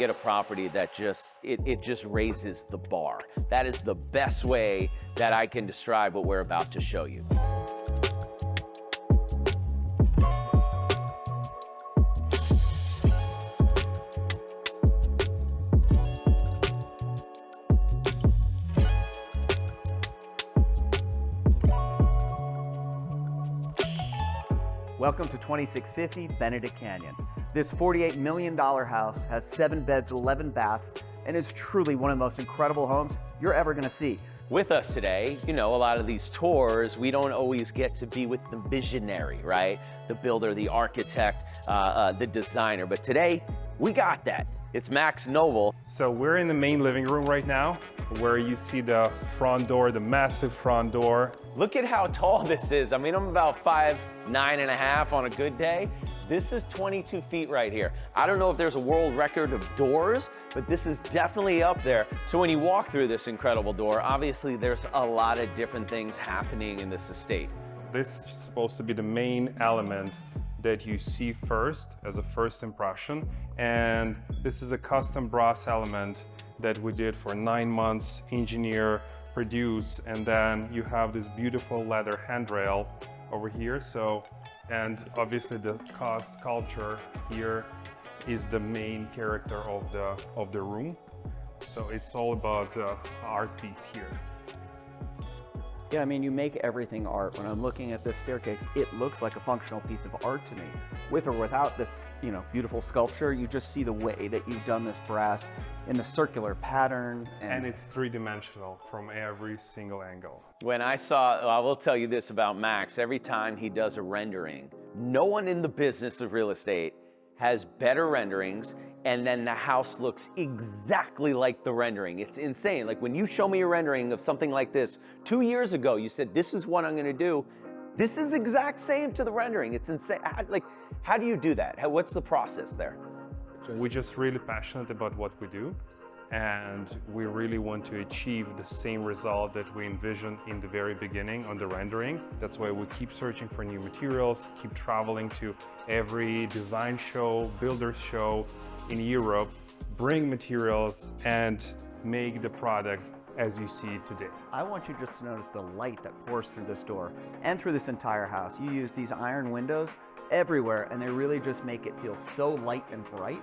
get a property that it just raises the bar. That is the best way that I can describe what we're about to show you. Welcome to 2650 Benedict Canyon. This $48 million house has 7 beds, 11 baths, and is truly one of the most incredible homes you're ever gonna see. With us today, you know, a lot of these tours, we don't always get to be with the visionary, right? The builder, the architect, the designer, but today, we got that. It's Max Noble. So we're in the main living room right now, where you see the front door, the massive front door. Look at how tall this is. I mean, I'm about 5'9.5" on a good day. This is 22 feet right here. I don't know if there's a world record of doors, but this is definitely up there. So when you walk through this incredible door, obviously there's a lot of different things happening in this estate. This is supposed to be the main element that you see first as a first impression. And this is a custom brass element that we did for 9 months, engineer, produce, and then you have this beautiful leather handrail over here. So, and obviously the sculpture here is the main character of the room. So it's all about the art piece here. Yeah, I mean, you make everything art. When I'm looking at this staircase, it looks like a functional piece of art to me. With or without this, you know, beautiful sculpture, you just see the way that you've done this brass in the circular pattern. And it's three-dimensional from every single angle. When I will tell you this about Max, every time he does a rendering, no one in the business of real estate has better renderings, and then the house looks exactly like the rendering. It's insane. Like when you show me a rendering of something like this 2 years ago, you said, this is what I'm gonna do. This is exact same to the rendering. It's insane. How do you do that? What's the process there? We're just really passionate about what we do, and we really want to achieve the same result that we envisioned in the very beginning on the rendering. That's why we keep searching for new materials, keep traveling to every design show, builder show in Europe, bring materials and make the product as you see it today. I want you just to notice the light that pours through this door and through this entire house. You use these iron windows everywhere, and they really just make it feel so light and bright.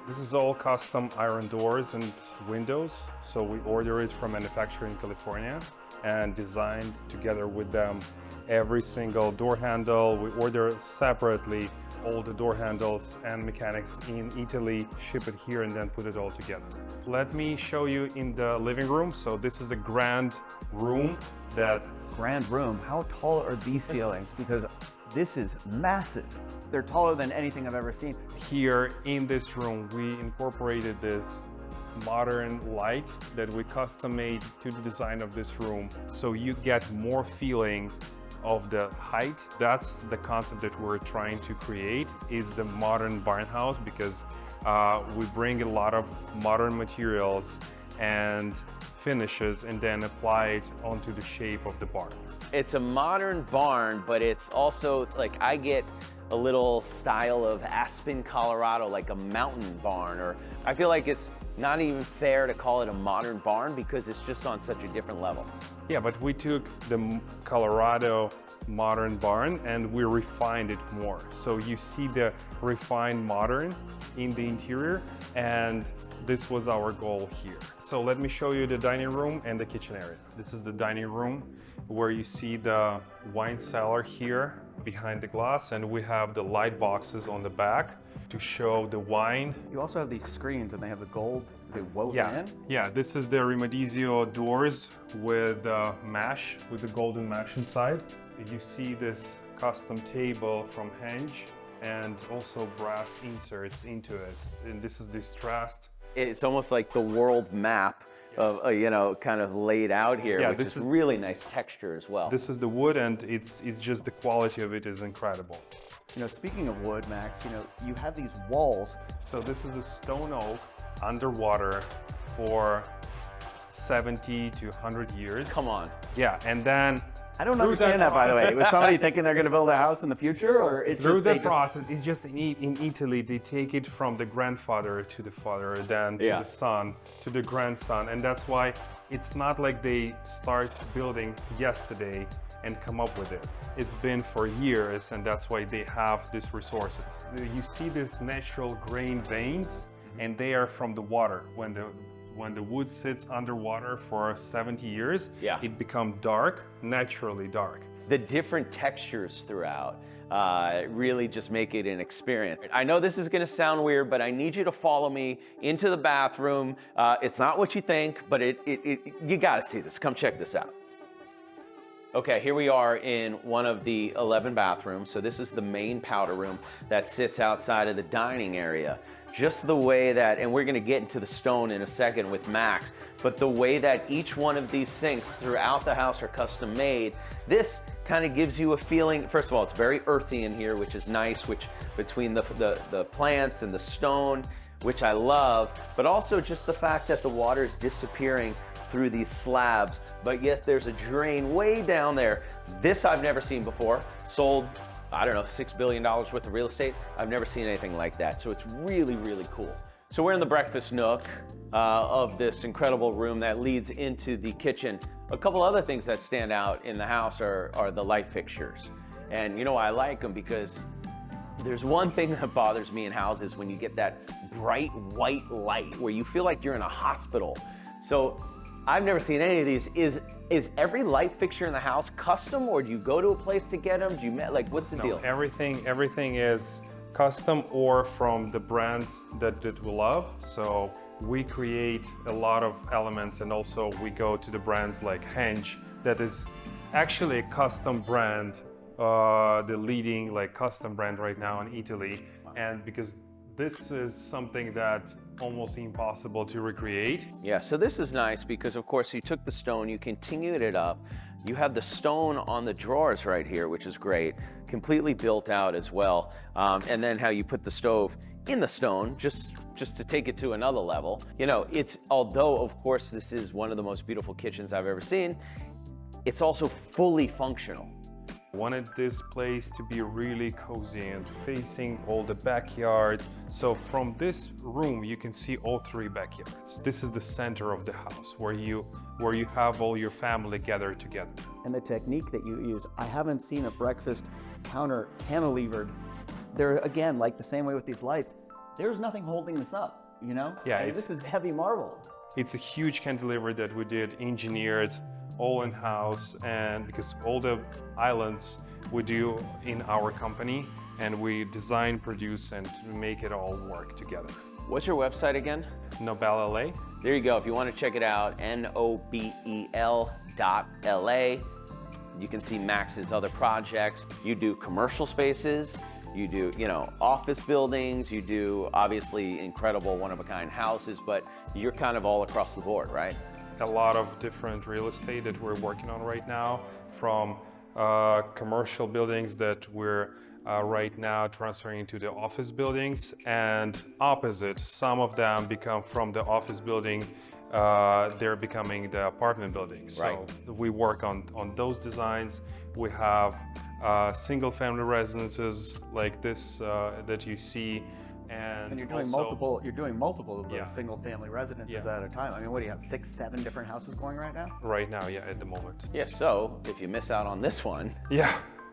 This is all custom iron doors and windows. So we order it from manufacturer in California and designed together with them every single door handle. We order separately all the door handles and mechanics in Italy, ship it here and then put it all together. Let me show you in the living room. So this is a grand room Grand room, how tall are these ceilings? Because this is massive. They're taller than anything I've ever seen. Here in this room, we incorporated this modern light that we custom made to the design of this room. So you get more feeling of the height. That's the concept that we're trying to create, is the modern barn house, because we bring a lot of modern materials and finishes and then apply it onto the shape of the barn. It's a modern barn, but it's also like I get a little style of Aspen, Colorado, like a mountain barn, or I feel like it's not even fair to call it a modern barn because it's just on such a different level. Yeah, but we took the Colorado modern barn and we refined it more. So you see the refined modern in the interior, and this was our goal here. So let me show you the dining room and the kitchen area. This is the dining room where you see the wine cellar here behind the glass, and we have the light boxes on the back to show the wine. You also have these screens and they have the gold, is it woven in? Yeah, this is the Rimadizio doors with mesh, with the golden mesh inside. You see this custom table from Henge and also brass inserts into it. And this is distressed. It's almost like the world map of, you know, kind of laid out here, which is really nice texture as well. This is the wood, and it's just the quality of it is incredible. You know, speaking of wood, Max, you know, you have these walls. So this is a stone oak underwater for 70 to 100 years. Come on. Yeah, and then I don't understand that, by the way. Was somebody thinking they're going to build a house in the future, or it's Through just that process, it's just in Italy, they take it from the grandfather to the father, then to the son, to the grandson. And that's why it's not like they start building yesterday and come up with it. It's been for years, and that's why they have these resources. You see these natural grain veins, and they are from the water. When the wood sits underwater for 70 years, it becomes dark, naturally dark. The different textures throughout really just make it an experience. I know this is gonna sound weird, but I need you to follow me into the bathroom. It's not what you think, but you gotta see this. Come check this out. Okay, here we are in one of the 11 bathrooms. So this is the main powder room that sits outside of the dining area. Just the way that, and we're gonna get into the stone in a second with Max, but the way that each one of these sinks throughout the house are custom made, this kind of gives you a feeling. First of all, it's very earthy in here, which is nice, which between the plants and the stone, which I love, but also just the fact that the water is disappearing through these slabs, but yet there's a drain way down there. This I've never seen before. Sold, I don't know, $6 billion worth of real estate. I've never seen anything like that, so it's really, really cool. So we're in the breakfast nook of this incredible room that leads into the kitchen. A couple other things that stand out in the house are the light fixtures. And you know, I like them because there's one thing that bothers me in houses when you get that bright white light where you feel like you're in a hospital. So I've never seen any of these. Is every light fixture in the house custom, or do you go to a place to get them? Do you like, what's the deal? Everything is custom or from the brand that we love. So we create a lot of elements, and also we go to the brands like Henge, that is actually a custom brand, the leading like custom brand right now in Italy. And because this is something that almost impossible to recreate. Yeah, so this is nice because of course you took the stone, you continued it up. You have the stone on the drawers right here, which is great, completely built out as well. And then how you put the stove in the stone, just to take it to another level. You know, although of course this is one of the most beautiful kitchens I've ever seen, it's also fully functional. Wanted this place to be really cozy and facing all the backyards. So from this room, you can see all three backyards. This is the center of the house where you have all your family gathered together. And the technique that you use, I haven't seen a breakfast counter cantilevered. They're, again, like the same way with these lights, there's nothing holding this up, you know? Yeah, this is heavy marble. It's a huge cantilever that we did engineered all in-house, and because all the islands we do in our company, and we design, produce, and make it all work together. What's your website again? Nobel LA. There you go. If you want to check it out, nobel.la. You can see Max's other projects. You do commercial spaces, you do, you know, office buildings, you do obviously incredible one-of-a-kind houses, but you're kind of all across the board, right? A lot of different real estate that we're working on right now, from commercial buildings that we're right now transferring to the office buildings, and opposite, some of them become from the office building, they're becoming the apartment buildings. Right. So we work on those designs. We have single family residences like this that you see. And you're doing also, multiple of those single-family residences at a time. I mean, what do you have, 6, 7 different houses going right now? Right now, yeah, at the moment. Yeah, so if you miss out on this one,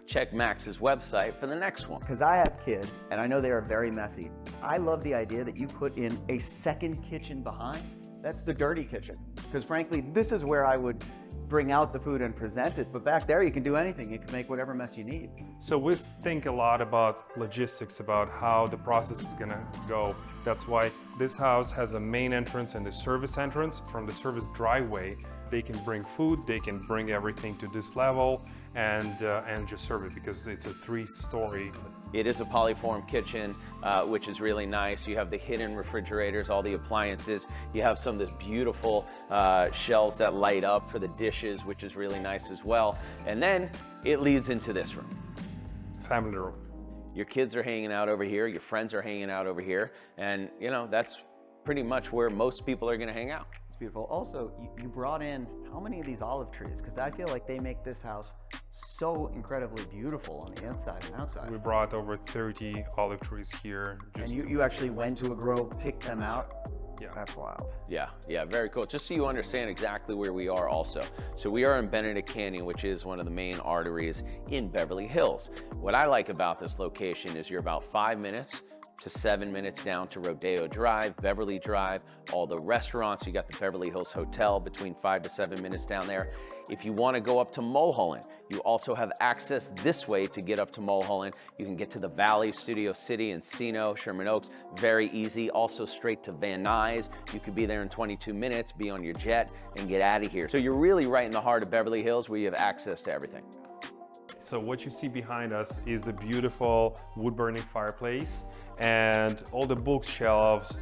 check Max's website for the next one. Because I have kids, and I know they are very messy. I love the idea that you put in a second kitchen behind. That's the dirty kitchen. Because frankly, this is where I would bring out the food and present it, but back there you can do anything. You can make whatever mess you need. So we think a lot about logistics, about how the process is gonna go. That's why this house has a main entrance and a service entrance. From the service driveway, they can bring food, they can bring everything to this level and just serve it, because it's a 3-story. It is a polyform kitchen, which is really nice. You have the hidden refrigerators, all the appliances. You have some of this beautiful shelves that light up for the dishes, which is really nice as well. And then it leads into this room. Family room. Your kids are hanging out over here, your friends are hanging out over here, and you know, that's pretty much where most people are gonna hang out. beautiful. Also, you brought in how many of these olive trees? Because I feel like they make this house so incredibly beautiful on the inside and outside. We brought over 30 olive trees here. And you actually went to a grove, picked them out? Yeah. That's wild. Yeah, very cool. Just so you understand exactly where we are also. So we are in Benedict Canyon, which is one of the main arteries in Beverly Hills. What I like about this location is you're about 5 minutes to 7 minutes down to Rodeo Drive, Beverly Drive, all the restaurants. You got the Beverly Hills Hotel between 5 to 7 minutes down there. If you want to go up to Mulholland, you also have access this way to get up to Mulholland. You can get to the Valley, Studio City, Encino, Sherman Oaks, very easy. Also straight to Van Nuys. You could be there in 22 minutes, be on your jet, and get out of here. So you're really right in the heart of Beverly Hills where you have access to everything. So what you see behind us is a beautiful wood-burning fireplace and all the bookshelves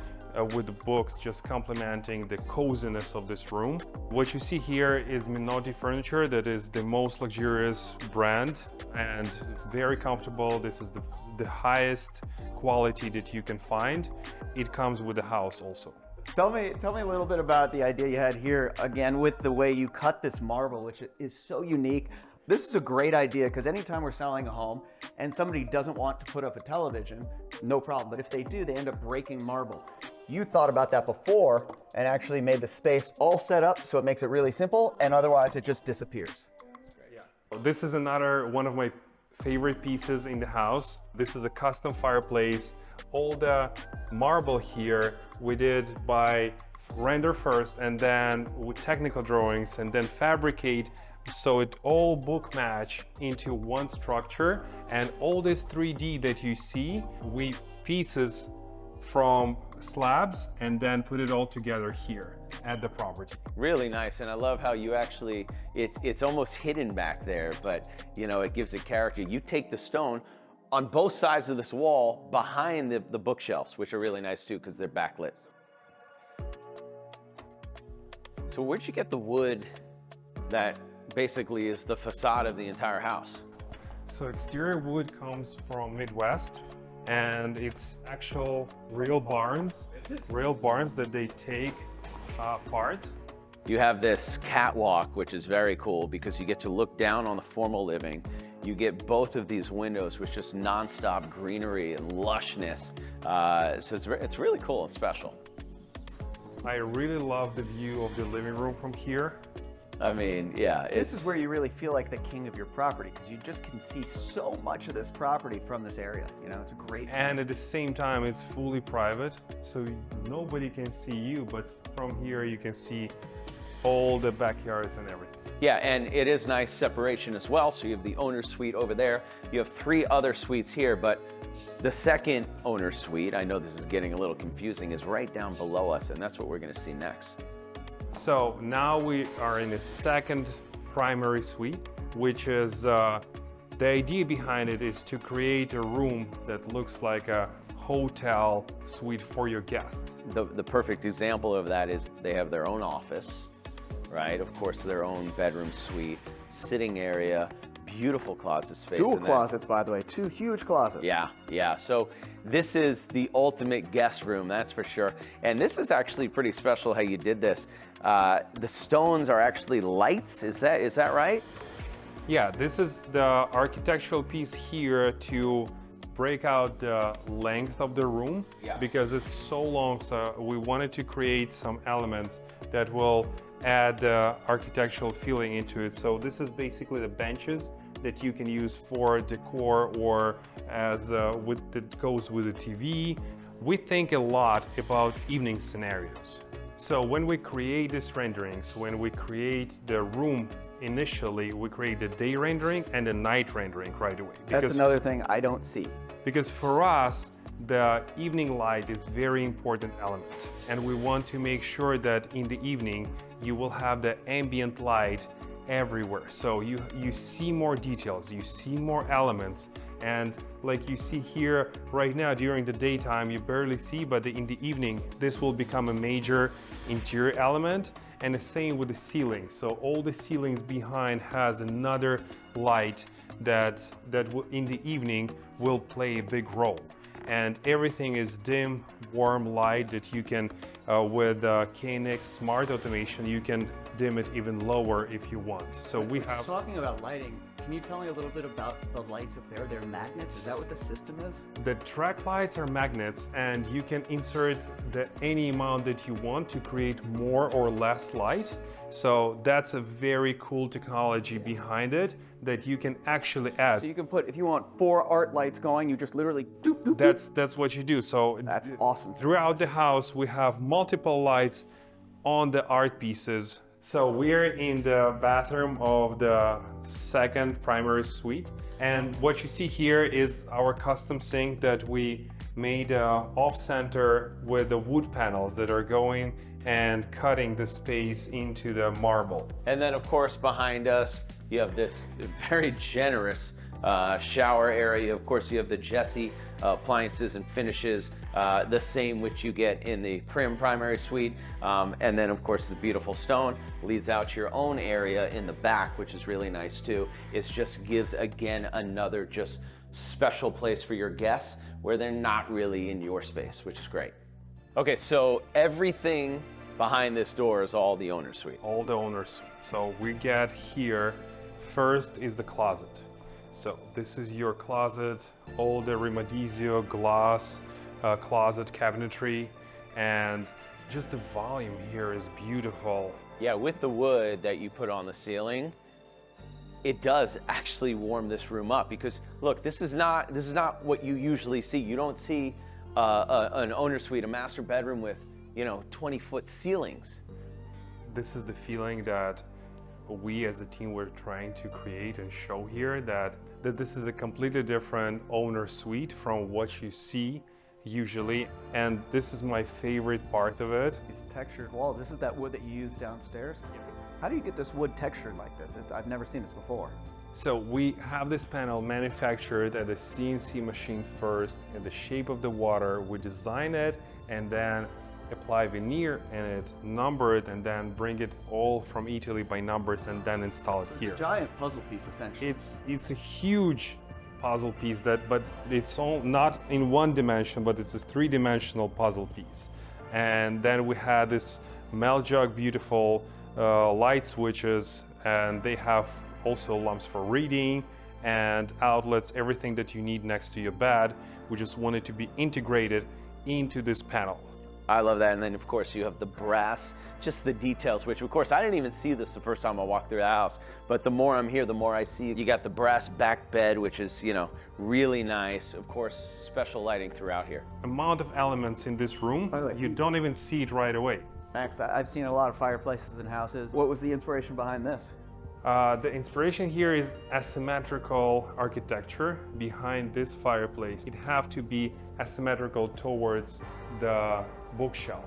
with the books just complementing the coziness of this room. What you see here is Minotti Furniture, that is the most luxurious brand and very comfortable. This is the highest quality that you can find. It comes with the house also. Tell me a little bit about the idea you had here, again, with the way you cut this marble, which is so unique. This is a great idea because anytime we're selling a home and somebody doesn't want to put up a television, no problem. But if they do, they end up breaking marble. You thought about that before and actually made the space all set up so it makes it really simple, and otherwise it just disappears. This is another one of my favorite pieces in the house. This is a custom fireplace. All the marble here we did by render first and then with technical drawings and then fabricate so it all book match into one structure. And all this 3D that you see, we pieces from slabs and then put it all together here at the property. Really nice, and I love how you actually, it's almost hidden back there, but you know, it gives it character. You take the stone on both sides of this wall behind the bookshelves, which are really nice too because they're backlit. So where'd you get the wood that basically is the facade of the entire house? So exterior wood comes from Midwest, and it's actual real barns that they take apart. You have this catwalk, which is very cool because you get to look down on the formal living. You get both of these windows with just nonstop greenery and lushness. So it's really cool and special. I really love the view of the living room from here. I mean, yeah. This is where you really feel like the king of your property because you just can see so much of this property from this area. You know, it's a great. And at the same time, it's fully private, so nobody can see you, but from here you can see all the backyards and everything. Yeah, and it is nice separation as well. So you have the owner's suite over there. You have 3 other suites here, but the second owner's suite, I know this is getting a little confusing, is right down below us, and that's what we're gonna see next. So now we are in the second primary suite, which is, the idea behind it is to create a room that looks like a hotel suite for your guests. The perfect example of that is they have their own office, right? Of course, their own bedroom suite, sitting area, beautiful closet space. Dual closets, by the way, 2 huge closets. Yeah. So this is the ultimate guest room, that's for sure. And this is actually pretty special how you did this. The stones are actually lights, is that right? Yeah, this is the architectural piece here to break out the length of the room because it's so long, so we wanted to create some elements that will add the architectural feeling into it. So this is basically the benches that you can use for decor or as that goes with the TV. We think a lot about evening scenarios. So when we create these renderings, when we create the room initially, we create the day rendering and the night rendering right away. That's another thing I don't see. Because for us, the evening light is a very important element. And we want to make sure that in the evening, you will have the ambient light everywhere. So you see more details, you see more elements. And like you see here right now, during the daytime, you barely see, but in the evening, this will become a major interior element. And the same with the ceiling. So all the ceilings behind has another light that in the evening will play a big role. and everything is dim, warm light that you can, with KNX Smart Automation, you can dim it even lower if you want. So we have... Talking about lighting, can you tell me a little bit about the lights up there? They're magnets, is that what the system is? The track lights are magnets, and you can insert any amount that you want to create more or less light. So that's a very cool technology behind it that you can actually add. So you can put, if you want 4 art lights going, you just literally doop, doop, doop. That's what you do. So That's awesome. throughout the house, we have multiple lights on the art pieces. So we're in the bathroom of the second primary suite. And what you see here is our custom sink that we made off-center with the wood panels that are going and cutting the space into the marble. And then of course behind us, you have this very generous shower area. Of course, you have the Jessie appliances and finishes, the same which you get in the Prim primary suite. And then of course the beautiful stone leads out to your own area in the back, which is really nice too. It just gives, again, another just special place for your guests where they're not really in your space, which is great. Okay, so everything behind this door is all the owner's suite. All the owner's suite. So we get here, first is the closet. So this is your closet, all the Rimadizio glass closet cabinetry, and just the volume here is beautiful. Yeah, with the wood that you put on the ceiling, it does actually warm this room up, because look, this is not what you usually see. You don't see an owner's suite, a master bedroom with 20-foot ceilings. This is the feeling that we as a team were trying to create and show here, that this is a completely different owner suite from what you see usually, and this is my favorite part of it. These textured walls, this is that wood that you use downstairs? How do you get this wood textured like this? I've never seen this before. So we have this panel manufactured at a CNC machine first in the shape of the water. We design it and then apply veneer and it, number it, and then bring it all from Italy by numbers and then install it here. It's a giant puzzle piece, essentially. It's a huge puzzle piece but it's all not in one dimension, but it's a 3-dimensional puzzle piece. And then we had this melt jug, beautiful light switches, and they have also lamps for reading and outlets, everything that you need next to your bed. We just wanted to be integrated into this panel. I love that. And then of course you have the brass, just the details, which of course I didn't even see this the first time I walked through the house, but the more I'm here, the more I see. You got the brass back bed, which is, really nice. Of course, special lighting throughout here. Amount of elements in this room, you don't even see it right away. Max, I've seen a lot of fireplaces in houses. What was the inspiration behind this? The inspiration here is asymmetrical architecture behind this fireplace. It have to be asymmetrical towards the bookshelf,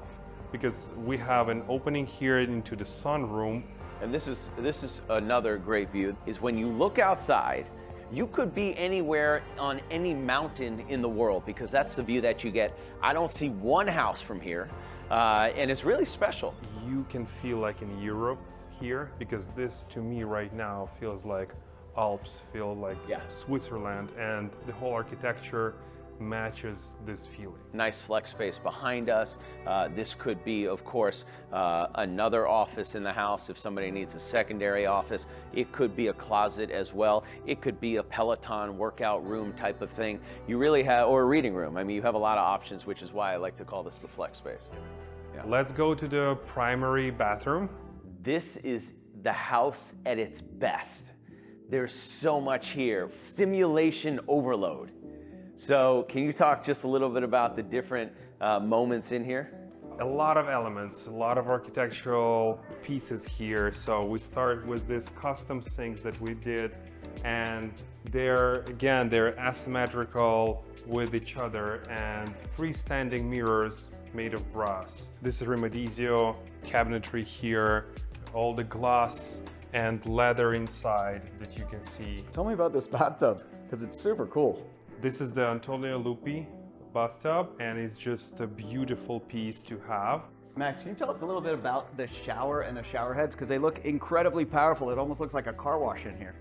because we have an opening here into the sunroom. And this is another great view, is when you look outside, you could be anywhere on any mountain in the world, because that's the view that you get. I don't see one house from here, and it's really special. You can feel like in Europe here, because this to me right now feels like Alps, feel like Switzerland, and the whole architecture matches this feeling. Nice flex space behind us. This could be, of course, another office in the house if somebody needs a secondary office. It could be a closet as well. It could be a Peloton workout room type of thing. You really have, or a reading room. I mean, you have a lot of options, which is why I like to call this the flex space. Yeah. Let's go to the primary bathroom. This is the house at its best. There's so much here. Stimulation overload. So can you talk just a little bit about the different moments in here? A lot of elements, a lot of architectural pieces here. So we start with this custom sinks that we did, and they're asymmetrical with each other, and freestanding mirrors made of brass. This is Rimadizio cabinetry here, all the glass and leather inside that you can see. Tell me about this bathtub, because it's super cool. This is the Antonio Lupi bathtub, and it's just a beautiful piece to have. Max, can you tell us a little bit about the shower and the shower heads? Because they look incredibly powerful. It almost looks like a car wash in here.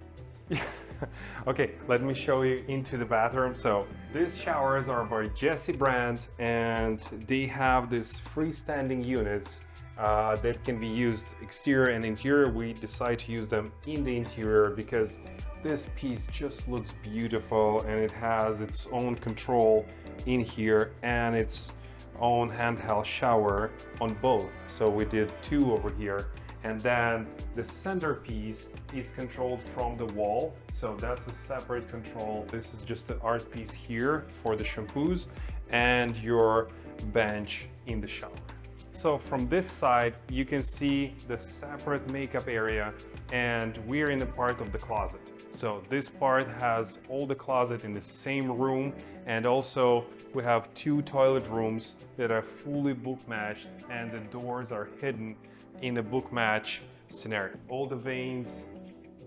Okay, let me show you into the bathroom. So these showers are by Jesse brand, and they have these freestanding units that can be used exterior and interior. We decide to use them in the interior because this piece just looks beautiful, and it has its own control in here and its own handheld shower on both. So we did 2 over here. And then the centerpiece is controlled from the wall. So that's a separate control. This is just the art piece here for the shampoos and your bench in the shower. So from this side, you can see the separate makeup area, and we're in the part of the closet. So this part has all the closet in the same room, and also we have 2 toilet rooms that are fully book matched, and the doors are hidden in a book match scenario. All the veins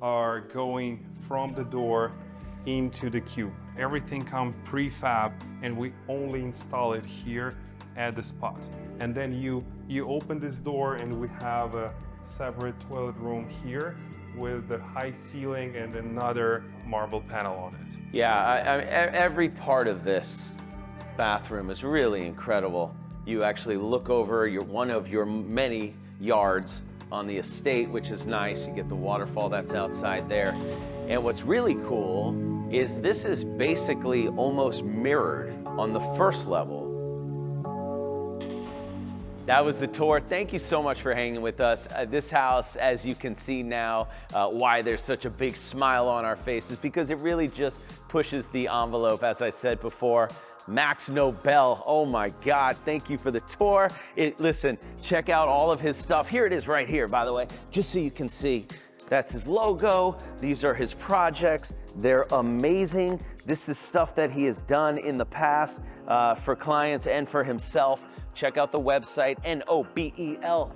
are going from the door into the cube. Everything comes prefab, and we only install it here at the spot. And then you open this door, and we have a separate toilet room here with the high ceiling and another marble panel on it. Yeah, every part of this bathroom is really incredible. You actually look over one of your many yards on the estate, which is nice. You get the waterfall that's outside there. And what's really cool is this is basically almost mirrored on the first level. That was the tour. Thank you so much for hanging with us. This house, as you can see now, why there's such a big smile on our faces, because it really just pushes the envelope, as I said before. Max Nobel, oh my God, thank you for the tour. Listen, check out all of his stuff. Here it is right here, by the way, just so you can see. That's his logo. These are his projects. They're amazing. This is stuff that he has done in the past for clients and for himself. Check out the website, nobel.la.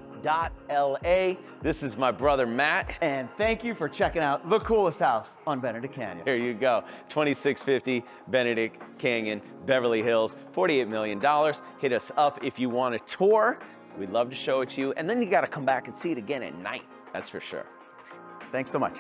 This is my brother, Matt. And thank you for checking out the coolest house on Benedict Canyon. There you go, 2650 Benedict Canyon, Beverly Hills, $48 million. Hit us up if you want a tour. We'd love to show it to you. And then you gotta come back and see it again at night, that's for sure. Thanks so much.